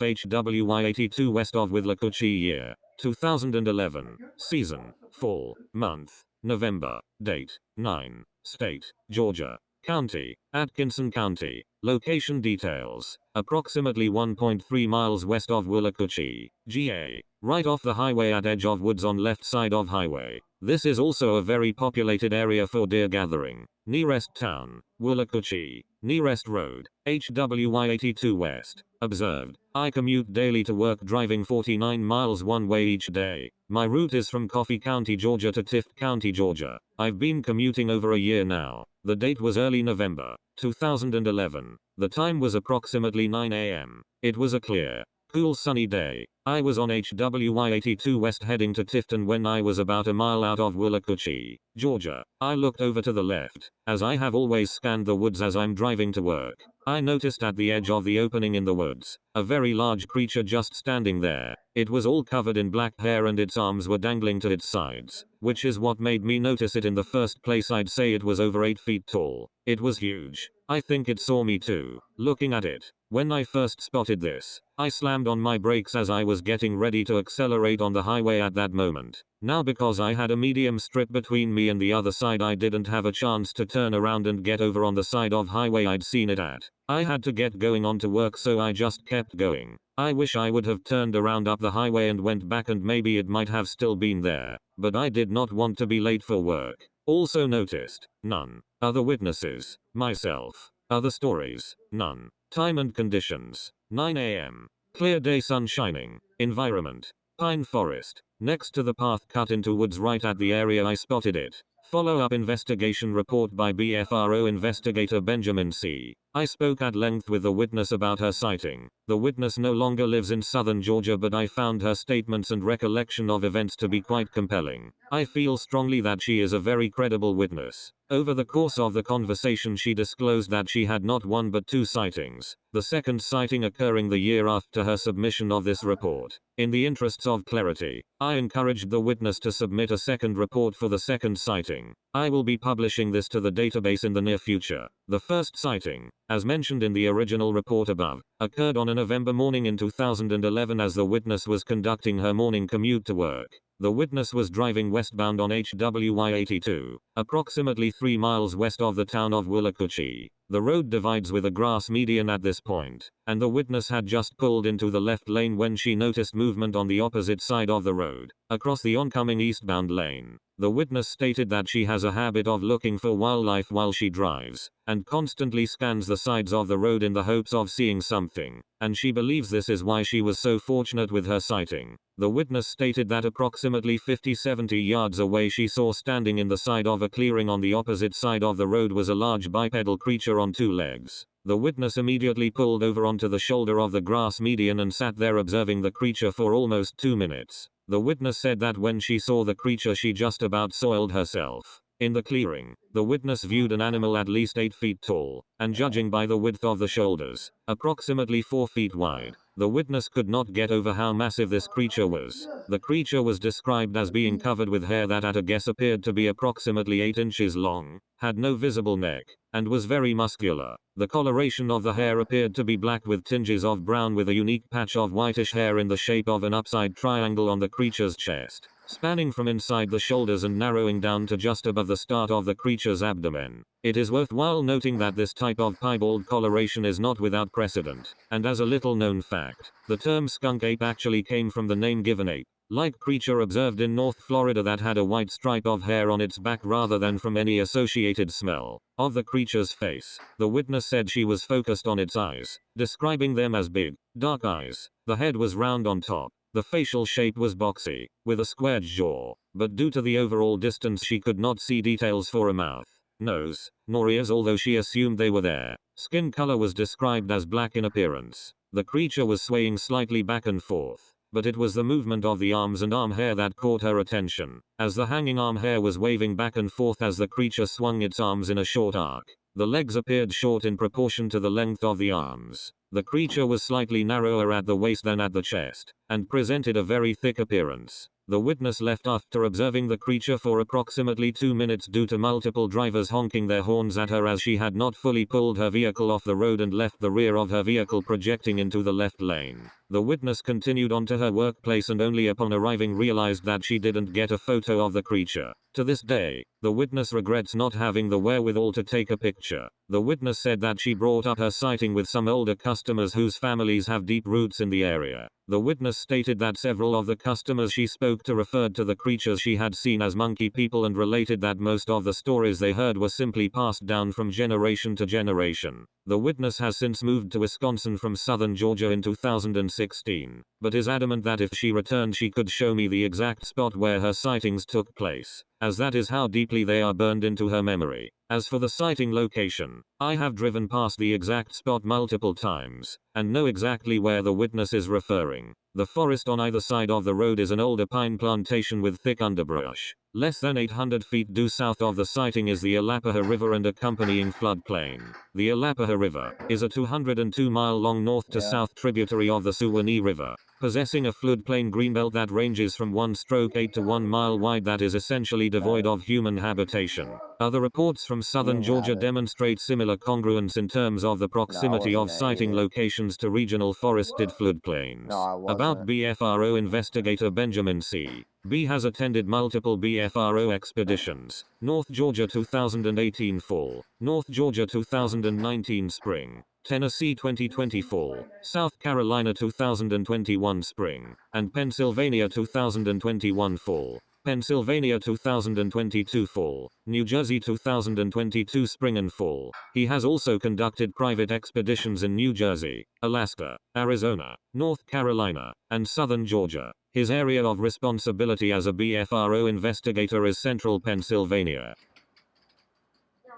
HWY 82 west of Withlacoochee. Year 2011. Season fall. Month November. Date 9. State Georgia. County Atkinson County. Location details: approximately 1.3 miles west of Withlacoochee, GA. Right off the highway at edge of woods on left side of highway. This is also a very populated area for deer gathering. Nearest town, Withlacoochee. Nearest road, HWY 82 west. Observed: I commute daily to work driving 49 miles one way each day. My route is from Coffee County, Georgia to Tift County, Georgia. I've been commuting over a year now. The date was early November 2011. The time was approximately 9 a.m. It was a clear, cool sunny day. I was on HWY 82 west heading to Tifton when I was about a mile out of Withlacoochee, Georgia. I looked over to the left, as I have always scanned the woods as I'm driving to work. I noticed at the edge of the opening in the woods, a very large creature just standing there. It was all covered in black hair and its arms were dangling to its sides, which is what made me notice it in the first place. I'd say it was over 8 feet tall. It was huge. I think it saw me too. Looking at it, when I first spotted this, I slammed on my brakes as I was getting ready to accelerate on the highway at that moment. Now, because I had a medium strip between me and the other side, I didn't have a chance to turn around and get over on the side of highway I'd seen it at. I had to get going on to work, so I just kept going. I wish I would have turned around up the highway and went back, and maybe it might have still been there, but I did not want to be late for work. Also noticed, none. Other witnesses, myself. Other stories, none. Time and conditions, 9 a.m. Clear day, sun shining. Environment, pine forest. Next to the path cut into woods right at the area I spotted it. Follow-up investigation report by BFRO investigator Benjamin C. I spoke at length with the witness about her sighting. The witness no longer lives in southern Georgia, but I found her statements and recollection of events to be quite compelling. I feel strongly that she is a very credible witness. Over the course of the conversation, she disclosed that she had not one but 2 sightings, the second sighting occurring the year after her submission of this report. In the interests of clarity, I encouraged the witness to submit a second report for the second sighting. I will be publishing this to the database in the near future. The first sighting, as mentioned in the original report above, occurred on a November morning in 2011 as the witness was conducting her morning commute to work. The witness was driving westbound on HWY 82, approximately 3 miles west of the town of Withlacoochee. The road divides with a grass median at this point, and the witness had just pulled into the left lane when she noticed movement on the opposite side of the road, across the oncoming eastbound lane. The witness stated that she has a habit of looking for wildlife while she drives, and constantly scans the sides of the road in the hopes of seeing something, and she believes this is why she was so fortunate with her sighting. The witness stated that approximately 50-70 yards away, she saw standing in the side of a clearing on the opposite side of the road was a large bipedal creature on 2 legs. The witness immediately pulled over onto the shoulder of the grass median and sat there observing the creature for almost 2 minutes. The witness said that when she saw the creature, she just about soiled herself. In the clearing, the witness viewed an animal at least 8 feet tall, and judging by the width of the shoulders, approximately 4 feet wide. The witness could not get over how massive this creature was. The creature was described as being covered with hair that at a guess appeared to be approximately 8 inches long, had no visible neck, and was very muscular. The coloration of the hair appeared to be black with tinges of brown, with a unique patch of whitish hair in the shape of an upside triangle on the creature's chest, spanning from inside the shoulders and narrowing down to just above the start of the creature's abdomen. It is worthwhile noting that this type of piebald coloration is not without precedent, and as a little known fact, the term skunk ape actually came from the name given ape-like creature observed in North Florida that had a white stripe of hair on its back rather than from any associated smell of the creature's face. The witness said she was focused on its eyes, describing them as big, dark eyes. The head was round on top. The facial shape was boxy, with a squared jaw, but due to the overall distance she could not see details for a mouth, nose, nor ears, although she assumed they were there. Skin color was described as black in appearance. The creature was swaying slightly back and forth, but it was the movement of the arms and arm hair that caught her attention, as the hanging arm hair was waving back and forth as the creature swung its arms in a short arc. The legs appeared short in proportion to the length of the arms. The creature was slightly narrower at the waist than at the chest, and presented a very thick appearance. The witness left after observing the creature for approximately 2 minutes due to multiple drivers honking their horns at her as she had not fully pulled her vehicle off the road and left the rear of her vehicle projecting into the left lane. The witness continued on to her workplace and only upon arriving realized that she didn't get a photo of the creature. To this day, the witness regrets not having the wherewithal to take a picture. The witness said that she brought up her sighting with some older customers whose families have deep roots in the area. The witness stated that several of the customers she spoke to referred to the creatures she had seen as monkey people and related that most of the stories they heard were simply passed down from generation to generation. The witness has since moved to Wisconsin from southern Georgia in 2016, but is adamant that if she returned she could show me the exact spot where her sightings took place, as that is how deeply they are burned into her memory. As for the sighting location, I have driven past the exact spot multiple times, and know exactly where the witness is referring. The forest on either side of the road is an older pine plantation with thick underbrush. Less than 800 feet due south of the sighting is the Arapahoe River and accompanying floodplain. The Arapahoe River is a 202-mile-long north-to-south tributary of the Suwannee River, possessing a floodplain greenbelt that ranges from 1/8 to 1 mile wide that is essentially devoid of human habitation. Other reports from southern Georgia demonstrate similar congruence in terms of the proximity of sighting locations to regional forested floodplains. About BFRO investigator Benjamin C. B has attended multiple BFRO expeditions. North Georgia 2018 fall, North Georgia 2019 spring, Tennessee 2020 fall, South Carolina 2021 spring, and Pennsylvania 2021 fall. Pennsylvania 2022 fall, New Jersey 2022 spring and fall. He has also conducted private expeditions in New Jersey, Alaska, Arizona, North Carolina, and southern Georgia. His area of responsibility as a BFRO investigator is central Pennsylvania.